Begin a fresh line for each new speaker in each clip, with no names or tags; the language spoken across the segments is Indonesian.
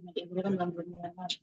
Itu kan bulan Maret.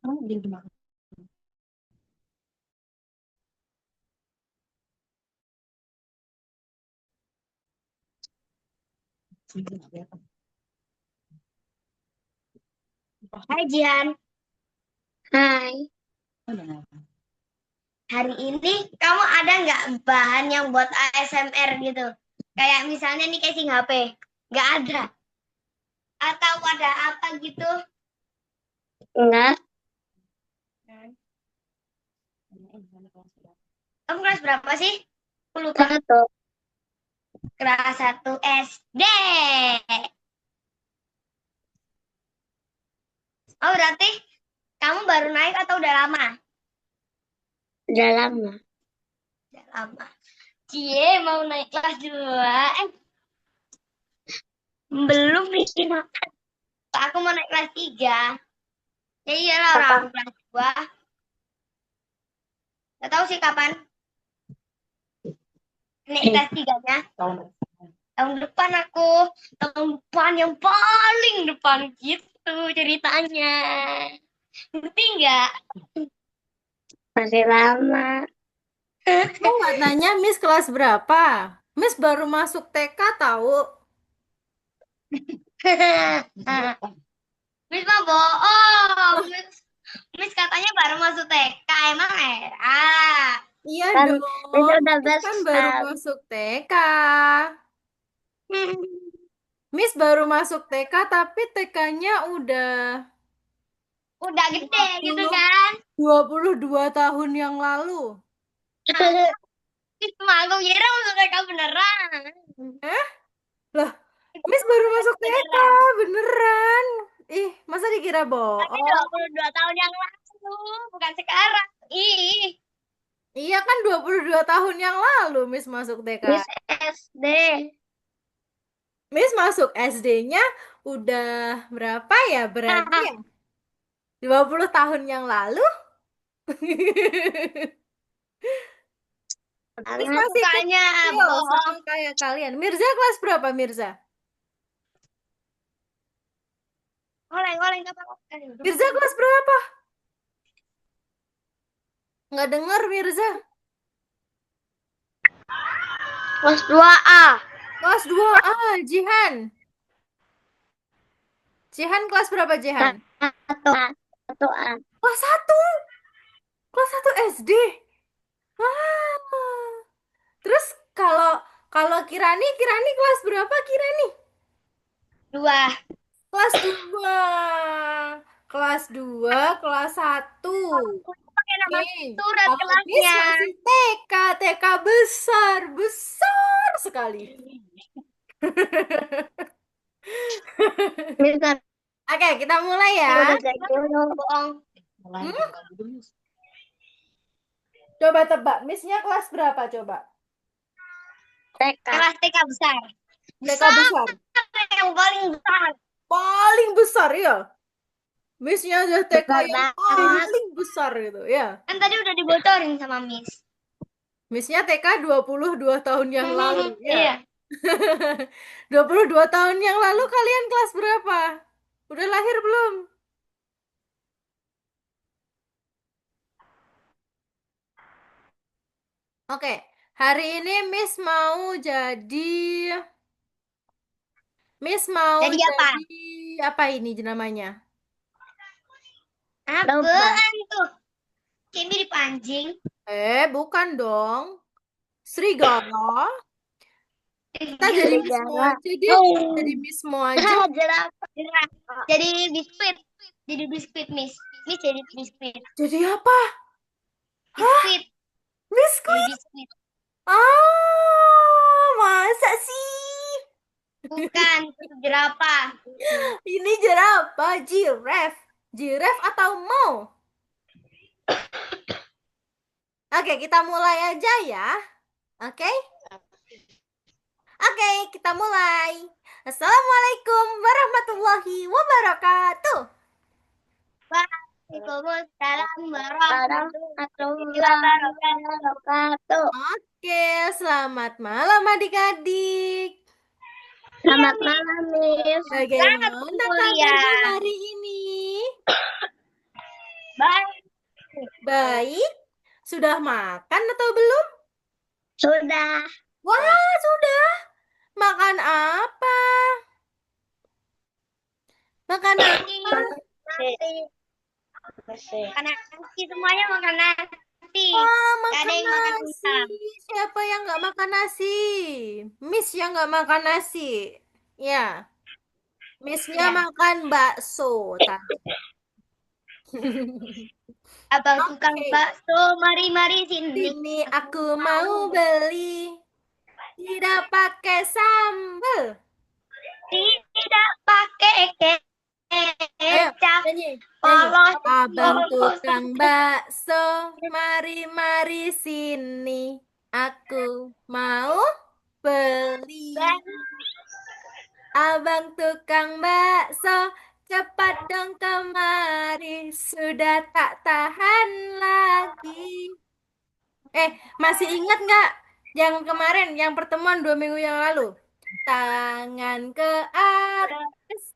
Di rumah.
Hai Jihan,
Hai,
hari ini kamu ada nggak bahan yang buat ASMR gitu? Kayak misalnya nih casing HP, nggak ada. Atau ada apa gitu?
enggak,
Kamu kelas berapa sih? Aku lupa.
satu.
Kelas 1 SD. Oh berarti kamu baru naik atau udah lama?
Udah lama.
Udah lama. Cie mau naik kelas 2. Belum nih. Aku mau naik kelas 3. Ya iyalah orang
Apa?
aku kelas 2. Gak tahu sih kapan naik kelas 3-nya. Tahun depan aku. Tahun depan yang paling depan gitu ceritanya. Ngerti nggak?
Masih lama.
Kok nggak nanya Miss kelas berapa? Miss baru masuk TK tahu.
Miss mah bohong. Miss katanya baru masuk TK. Emang era.
Iya
Kan
dong,
itu udah
Miss kan baru
besar.
masuk TK. Miss baru masuk TK tapi TK-nya
Udah gede gitu
20
kan.
22 tahun yang lalu.
Miss mah aku kira masuk TK beneran.
Eh? Lah, Miss baru masuk TK,
Beneran.
beneran. Ih, masa dikira
Tapi
bohong?
22 tahun yang lalu. Bukan sekarang. Ih.
Iya kan 22 tahun yang lalu Miss masuk TK.
Miss SD.
Miss masuk SD-nya udah berapa ya berarti ya? 20 tahun yang lalu? Miss
Banget.
masih
Bukannya
kecil
bohong.
sama kayak kalian. Mirza kelas berapa Mirza?
Oleng-oleng apa?
Mirza kelas berapa? Nggak dengar Mirza.
Kelas 2A.
Kelas 2A, Jihan. Jihan kelas berapa Jihan?
Satu A. Satu A.
Kelas satu, kelas satu SD. Ah. Terus kalau kalau Kirani kelas berapa Kirani?
2.
Kelas 2. Kelas 2, kelas satu.
Pakai nama
Oke.
surat
Kalau Miss
kelasnya.
masih TK, TK besar, besar sekali.
Miss kan
Oke, kita mulai ya.
udah kayak dulu.
Bohong.
Hmm? Coba tebak, Missnya kelas berapa coba?
TK.
Kelas TK besar.
TK
Besar.
besar.
Yang paling besar.
Paling besar ya. Missnya aja TK
Besar
yang
banget.
paling besar gitu ya.
Kan tadi udah dibocorin sama Miss.
Missnya TK 22 tahun yang lalu ya.
Iya.
22 tahun yang lalu kalian kelas berapa? Udah lahir belum? Oke, hari ini Miss mau
Jadi apa?
jadi apa ini namanya?
Domba.
Apaan tuh? Kayak mirip anjing.
Bukan dong. Serigala. Kita jadi Miss Mo
Serigala.
aja deh. Jadi Miss Mo aja.
Jerapah.
Jadi biskuit. Jadi biskuit, Miss. Miss jadi biskuit.
Jadi apa?
Biskuit.
Biskuit?
Jadi biskuit.
Masa sih?
Bukan, itu jerapah.
Ini jerapah, giraffe. Giraffe atau mau? Oke, kita mulai aja ya. Oke? Oke, kita mulai. Assalamualaikum warahmatullahi wabarakatuh.
Waalaikumsalam warahmatullahi
Warahmatullahi
wabarakatuh.
wabarakatuh.
Oke, selamat malam adik-adik.
Selamat malam, Miss.
Bagaimana
mulia.
kabarmu hari ini?
Baik.
Baik. Sudah makan atau belum?
Sudah.
Wah, sudah. Makan apa? Makan apa?
Makan nasi, semuanya makan nasi.
Wah,
Gak ada
makan
yang makan
nasi.
udang.
Siapa yang nggak makan nasi? Miss yang nggak makan nasi. Ya, Missnya
Ya.
makan bakso tadi.
Abang tukang
Oke.
bakso, mari sini.
Sini aku mau beli. Tidak pakai sambal.
Tidak pakai
Ayo,
kecap.
nyanyi.
Polos.
Abang
polos.
tukang bakso, mari sini. Aku mau beli. Abang tukang bakso, cepat dong kemari. Sudah tak tahan lagi. Masih ingat nggak yang kemarin, yang pertemuan 2 minggu yang lalu? Tangan ke atas.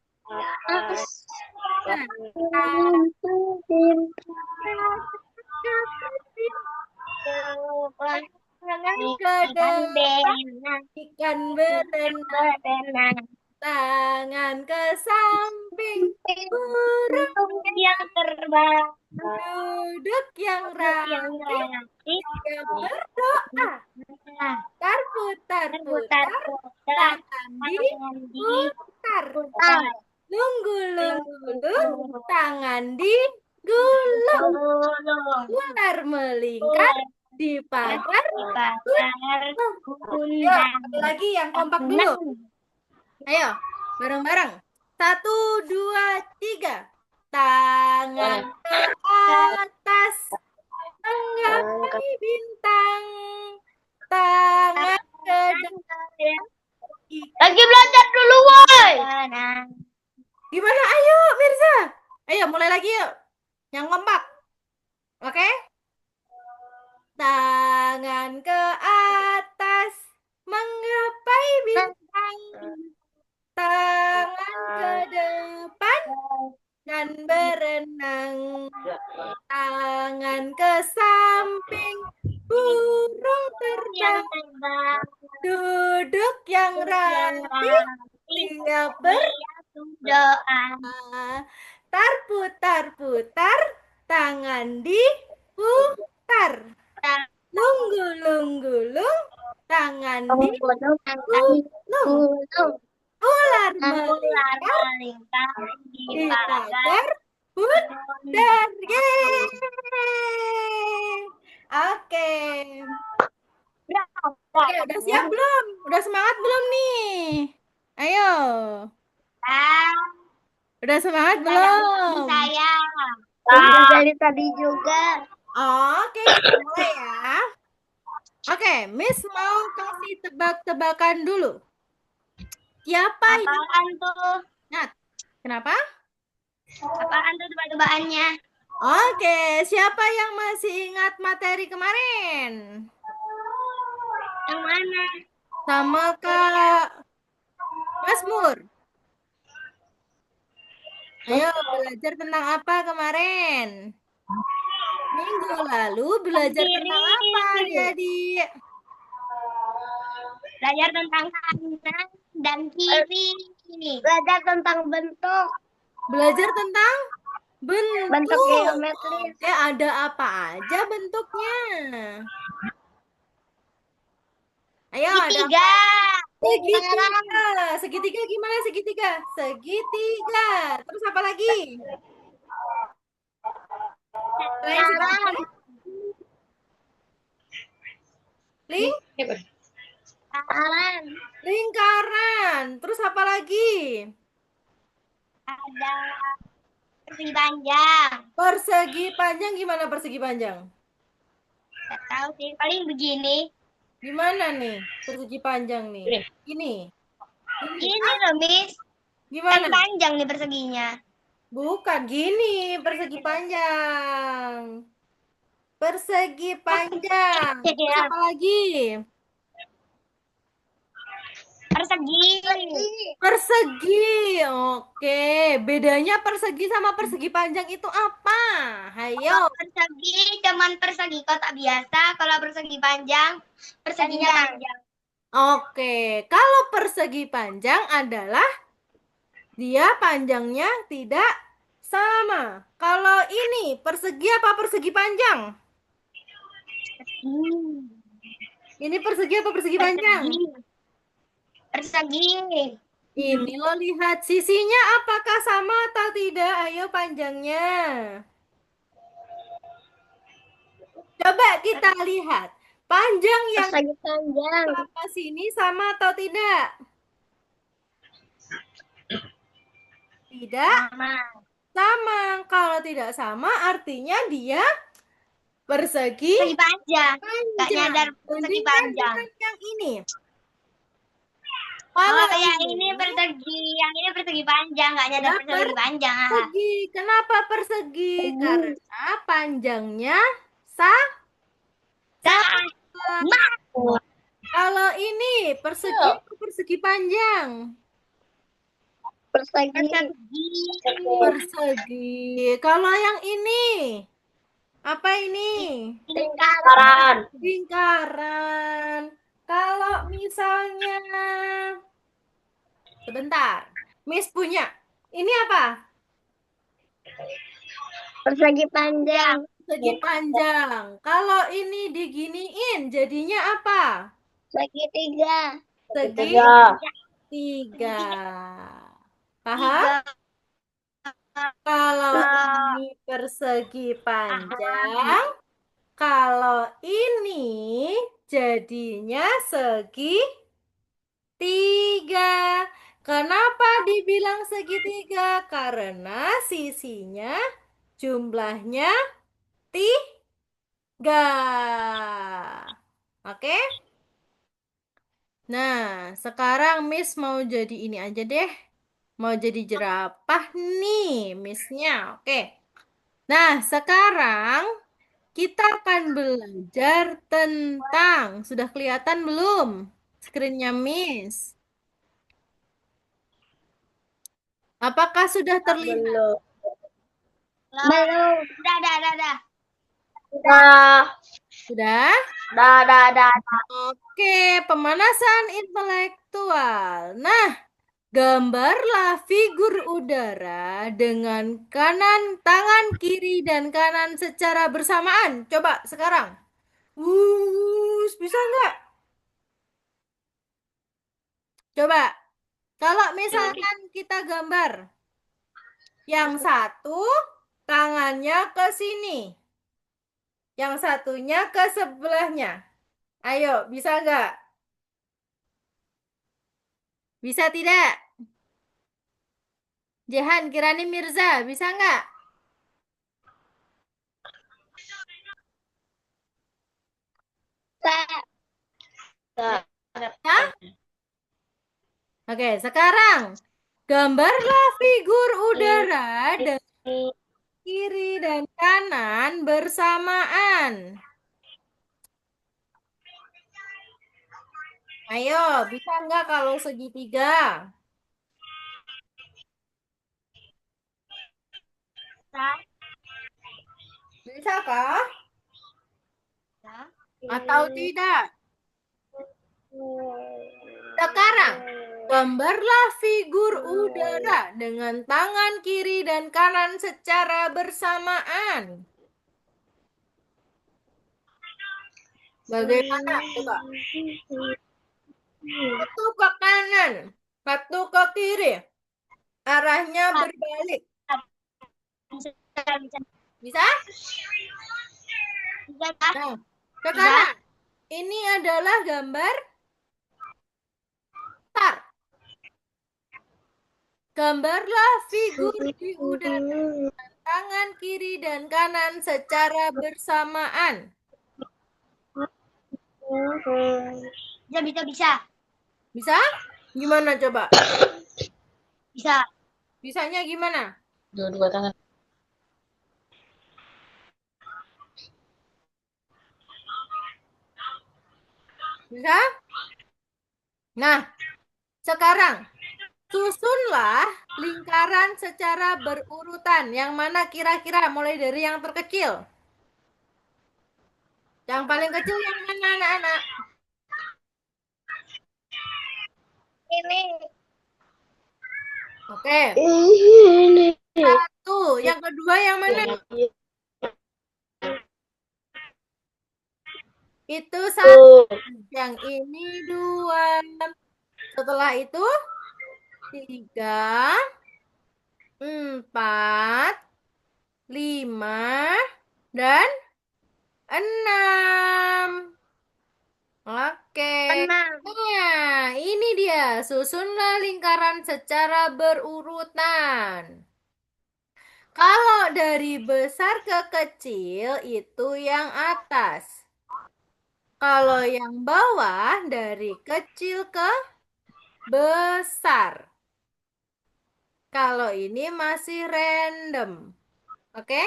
Tangan ke depan, ikan berenang. Tangan ke samping, burung
yang terbang.
duduk yang rapi, yang berdoa. Putar, tangan diputar. Lunggu, tangan digulung. Putar melingkar di pagar. Ayo, lagi yang kompak dulu. Ayo, bareng-bareng. 1, 2, 3. Tangan ke atas, menggapai bintang. Tangan ke depan.
Lagi belajar dulu, woi.
Gimana? Ayo, Mirza. Ayo, mulai lagi yuk. Yang kompak. Oke? Tangan ke atas, menggapai bintang. Tangan ke depan dan berenang. Tangan ke samping, burung terbang. Duduk yang rapi, siap
Doa.
putar, tangan diputar. Lunggu, tangan digulung. Ular melingkar di pagar bundar. Yeay. Oke. Oke, udah siap belum? Udah semangat belum nih? Ayo. Udah semangat belum?
Saya.
Dari tadi juga.
Oke, kita mulai ya. Oke, Miss mau kasih tebak-tebakan dulu. Siapa yang...
Apaan tuh?
Nat, kenapa?
Apaan tuh tebak-tebakannya?
Oke, siapa yang masih ingat materi kemarin?
Yang mana?
Sama Kak Masmur. Ayo, belajar tentang apa kemarin? Minggu lalu belajar tentang apa,
Kiri.
Adik-adik?
Belajar tentang kanan dan kiri.
Belajar tentang bentuk.
Belajar tentang
Bentuk
bentuk.
geometris.
Oke, ada apa aja bentuknya? Ayo, ada apa?
Segitiga.
Segitiga. Segitiga gimana segitiga? Segitiga. Terus apa lagi? Selain segitiga,
Lingkaran.
ling
Lingkaran.
lingkaran. Terus apa lagi?
Ada persegi panjang.
Persegi panjang gimana persegi panjang?
Gak tahu sih, paling begini.
Gimana nih persegi panjang nih? Ini. Ini.
Ini loh, Miss. Kan
Gimana?
panjang nih perseginya.
Bukan gini, persegi panjang. Persegi panjang. Terus
Ya,
apa lagi?
persegi.
Persegi. Oke, bedanya persegi sama persegi panjang itu apa?
Kalau
Hayo.
persegi cuman persegi kotak biasa. Kalau persegi panjang, perseginya panjang.
Oke, kalau persegi panjang adalah dia panjangnya tidak sama. Kalau ini persegi apa persegi panjang? Ini persegi apa persegi panjang?
Persegi.
Ini lo lihat sisinya apakah sama atau tidak? Ayo panjangnya. Coba kita lihat. Panjang yang
Persegi panjang.
sama sini sama atau tidak? Tidak
Sama.
sama. Kalau tidak sama artinya dia persegi
Persegi panjang. Gak
panjang.
nyadar persegi
Bandingkan
panjang.
dengan yang ini.
Oh,
Kalau
yang ini persegi, yang ini persegi panjang, nggak nyadar
ya,
persegi panjang.
persegi. Kenapa persegi? Karena panjangnya sama. Kalau ini persegi atau persegi panjang?
Persegi.
Persegi. Kalau yang ini apa ini?
Lingkaran.
Lingkaran. Kalau misalnya sebentar, Miss punya. Ini apa?
Persegi panjang.
Persegi panjang. Kalau ini diginiin jadinya apa?
Segitiga.
Segitiga. Paham? Kalau ini persegi panjang, kalau ini jadinya segitiga. Kenapa dibilang segitiga? Karena sisinya jumlahnya 3. Oke? Nah, sekarang Miss mau jadi ini aja deh. Mau jadi jerapah nih, Missnya. Oke. Nah, sekarang kita akan belajar tentang, sudah kelihatan belum screen-nya Miss? Apakah sudah terlihat?
Belum.
Udah.
Sudah?
Dah.
Oke, pemanasan intelektual. Nah, gambarlah figur udara dengan tangan kiri dan kanan secara bersamaan. Coba sekarang. Bisa nggak? Coba. Kalau misalkan kita gambar, yang satu tangannya ke sini, yang satunya ke sebelahnya. Ayo, bisa nggak? Bisa tidak? Jehan, Kirani, Mirza, bisa nggak? Hah? Oke, sekarang gambarlah figur udara dan kiri dan kanan bersamaan. Ayo, bisa nggak kalau segitiga? Bisa Bisakah? Atau tidak? Sekarang, gambarlah figur udara dengan tangan kiri dan kanan secara bersamaan. Bagaimana? Coba. Satu ke kanan, satu ke kiri. Arahnya berbalik. Bisa? Nah, sekarang ini adalah gambar star. Gambarlah figur di udara dengan tangan kiri dan kanan secara bersamaan.
Bisa.
Bisa? Gimana coba?
Bisa.
Bisanya gimana?
Dua-dua tangan.
Bisa? Nah, sekarang susunlah lingkaran secara berurutan. Yang mana kira-kira mulai dari yang terkecil? Yang paling kecil yang mana, anak-anak?
Ini.
Oke.
Ini.
Satu. Yang kedua yang mana? Itu satu. Yang ini dua. Setelah itu 3, 4, 5, dan 6. Oke. Nah, ini dia. Susunlah lingkaran secara berurutan. Kalau dari besar ke kecil itu yang atas. Kalau yang bawah dari kecil ke besar. Kalau ini masih random. Oke?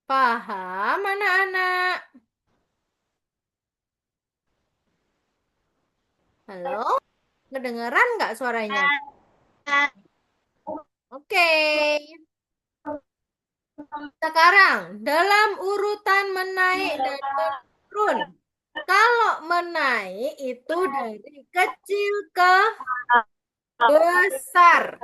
Paham anak-anak? Halo? Kedengeran nggak suaranya? Oke. Sekarang, dalam urutan menaik dan menurun. Kalau menaik itu dari kecil ke besar.